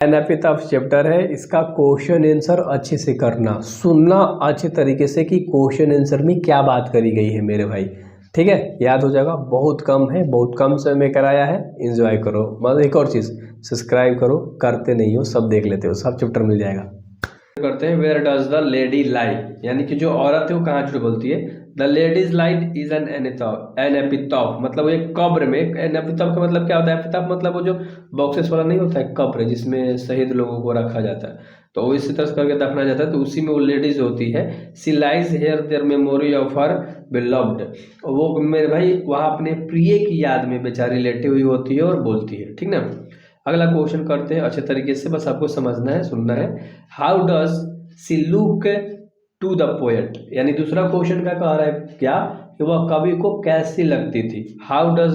एनापिटाफ chapter है, इसका question answer अच्छे से करना, सुनना अच्छे तरीके से कि क्वेश्चन आंसर में क्या बात करी गई है मेरे भाई। ठीक है, याद हो जाएगा। बहुत कम है, बहुत कम समय में कराया है, एंजॉय करो। मतलब एक और चीज़, सब्सक्राइब करो, करते नहीं हो, सब देख लेते हो, सब चैप्टर मिल जाएगा। करते हैं, वेयर डज द लेडी लाई, यानी कि जो औरत है वो कहाँ झूठ बोलती है। The ladies light is an epitaph, मतलब एक कब्र में। एपिटाफ का मतलब क्या होता है? एपिटाफ मतलब वो जो बॉक्सेस वाला नहीं होता है, कब्र जिसमें शहीद लोगों को रखा जाता है, तो वो इसी तरह से करके दफनाया जाता है, तो उसी में वो लेडीज होती है। She lies here there memory of her beloved, वो मेरे भाई वहाँ अपने प्रिय की याद में बेचारी लेटी हुई होती है और बोलती है। ठीक ना। अगला क्वेश्चन करते हैं अच्छे तरीके से, बस आपको समझना है, सुनना है। How does she look to the poet, यानी दूसरा क्वेश्चन का कह रहा है क्या कि वह कवि को कैसी लगती थी। How does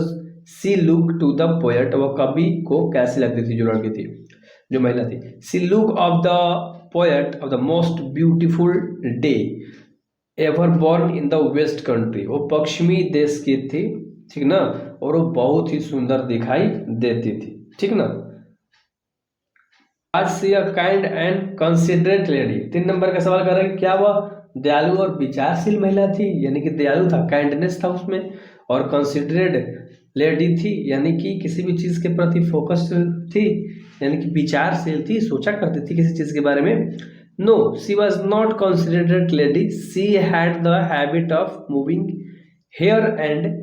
she look to the poet, वह कवि को कैसी लगती थी, जो लड़की थी, जो महिला थी। She look of the poet of the most beautiful day ever born in the west country, वो पश्चिमी देश की थी। ठीक ना, और वो बहुत ही सुंदर दिखाई देती थी। ठीक ना। आज she a kind and considerate lady, 3 number का सवाल कर रहा है कि क्या वह दयालु और विचारशील महिला थी, यानी कि दयालु था, काइंडनेस था उसमें, और कंसिडरेट लेडी थी, यानी कि किसी भी चीज़ के प्रति फोकस थी, यानी कि विचारशील थी, सोचा करती थी किसी चीज़ के बारे में। No, she was not considerate lady, she had the habit of moving here and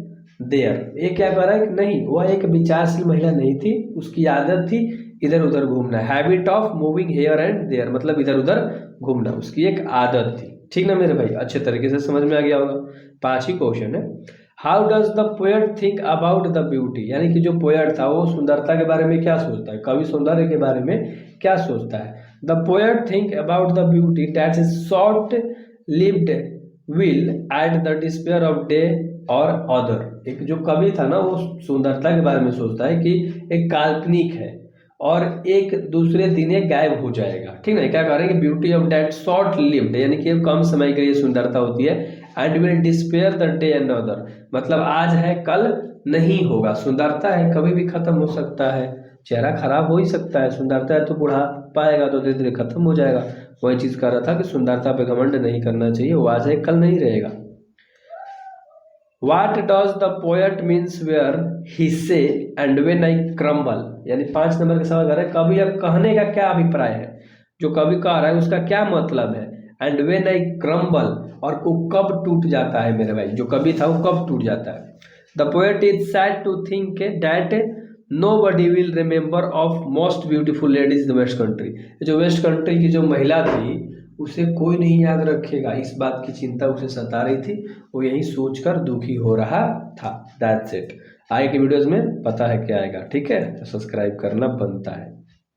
there. ये क्या कर रहा है कि नहीं, वह एक विचारशील महिला नहीं थी, उसकी आदत थी इधर उधर घूमना। Habit of moving here and there मतलब इधर उधर घूमना, उसकी एक आदत थी। ठीक ना मेरे भाई, अच्छे तरीके से समझ में आ गया होगा। 5 क्वेश्चन है। How does the poet think about the beauty, यानी कि जो पोएट था वो सुंदरता के बारे में क्या सोचता है, कवि सौंदर्य के बारे में क्या सोचता है। The poet think about the beauty that is short lived will at the despair of day और अदर। एक जो कवि था ना, वो सुंदरता के बारे में सोचता है कि एक काल्पनिक है और एक दूसरे दिन ये गायब हो जाएगा। ठीक है, क्या कह रहे हैं कि beauty of that short lived, यानी कि कम समय के लिए सुंदरता होती है। And will despair the day and other, मतलब आज है कल नहीं होगा। सुंदरता है कभी भी खत्म हो सकता है, चेहरा खराब हो ही सकता है, सुंदरता है तो बुढ़ा पाएगा तो धीरे धीरे खत्म हो जाएगा। वही चीज कह रहा था कि सुंदरता पे घमंड नहीं करना चाहिए, वो आज है कल नहीं रहेगा। What does the poet means where he say and when I crumble, यानी 5 नंबर का सवाल कर रहा है कवि अब कहने का क्या अभिप्राय है, जो कवि कह रहा है उसका क्या मतलब है। एंड when I crumble, और वो कब टूट जाता है मेरे भाई, जो कवि था वो कब टूट जाता है। The poet is sad to think that nobody will remember of most beautiful ladies in the west country, जो वेस्ट कंट्री की जो महिला थी उसे कोई नहीं याद रखेगा, इस बात की चिंता उसे सता रही थी, वो यही सोचकर दुखी हो रहा था। That's it. आगे के वीडियोस में पता है क्या आएगा। ठीक है, तो सब्सक्राइब करना बनता है।